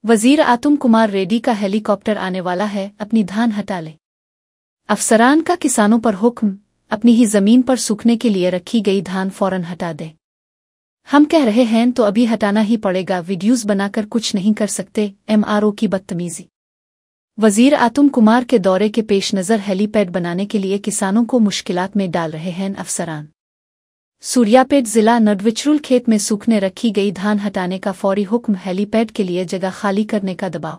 वजीर आतम कुमार रेड्डी का हेलीकॉप्टर आने वाला है, अपनी धान हटा ले। अफसरान का किसानों पर हुक्म, अपनी ही जमीन पर सूखने के लिए रखी गई धान फौरन हटा दे। हम कह रहे हैं तो अभी हटाना ही पड़ेगा, वीडियोस बनाकर कुछ नहीं कर सकते। MRO की बदतमीजी। वजीर आतम कुमार के दौरे के पेश नज़र हेलीपैड बनाने के लिए किसानों को मुश्किलात में डाल रहे हैं अफसरान। सूर्यापेट जिला नडविचरुल खेत में सूखने रखी गई धान हटाने का फौरी हुक्म, हेलीपैड के लिए जगह खाली करने का दबाव।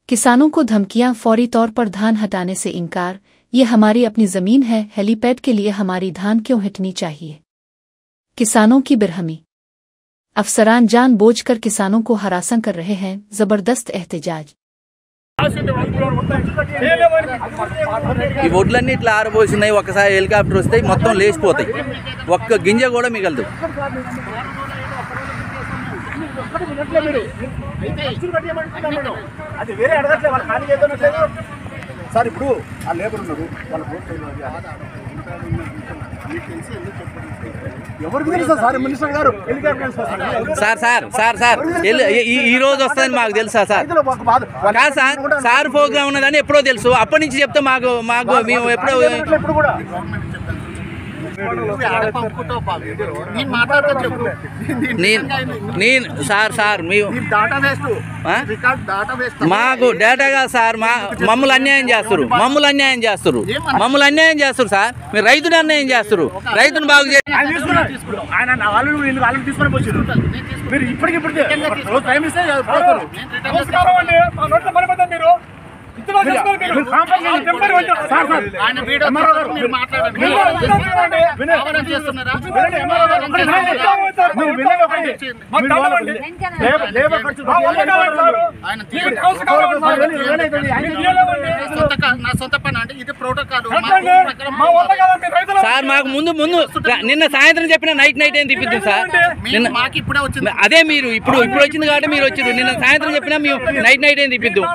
किसानों को धमकियां, फौरी तौर पर धान हटाने से इनकार। ये हमारी अपनी जमीन है, हेलीपैड के लिए हमारी धान क्यों हटनी चाहिए। किसानों की बिरहमी। अफसरान जानबूझकर किसानों को हरासा कर रहे हैं, जबरदस्त एहतजाज। ఈ వడ్లన్నీ ఇట్లా ఆరబోసినాయి, ఒకసారి హెలికాప్టర్ వస్తాయి మొత్తం లేచిపోతాయి, ఒక్క గింజ కూడా మిగలదు. సార్ ఇప్పుడు ఆ లేబర్ ఉన్నారు, వాళ్ళ ఎవరికి తెలుసా సార్ మినిస్టర్ గారు సార్ ఈ రోజు వస్తుందని మాకు తెలుసా సార్? కాదు సార్, సార్ ప్రోగ్రామ్ ఉన్నదని ఎప్పుడో తెలుసు, అప్పటి నుంచి చెప్తే మాకు మేము ఎప్పుడో మాకు డేటా కాదు సార్, మమ్మల్ని అన్యాయం చేస్తారు సార్. మీరు రైతుని అన్యాయం చేస్తారు, రైతును బాగు సార్. మాకు ముందు నిన్న సాయంత్రం చెప్పిన నైట్ ఏం తిప్పిద్దాం సార్. అదే మీరు ఇప్పుడు వచ్చింది కాబట్టి మీరు వచ్చారు. నిన్న సాయంత్రం చెప్పినా మేము నైట్ ఏం తిప్పిద్దాం.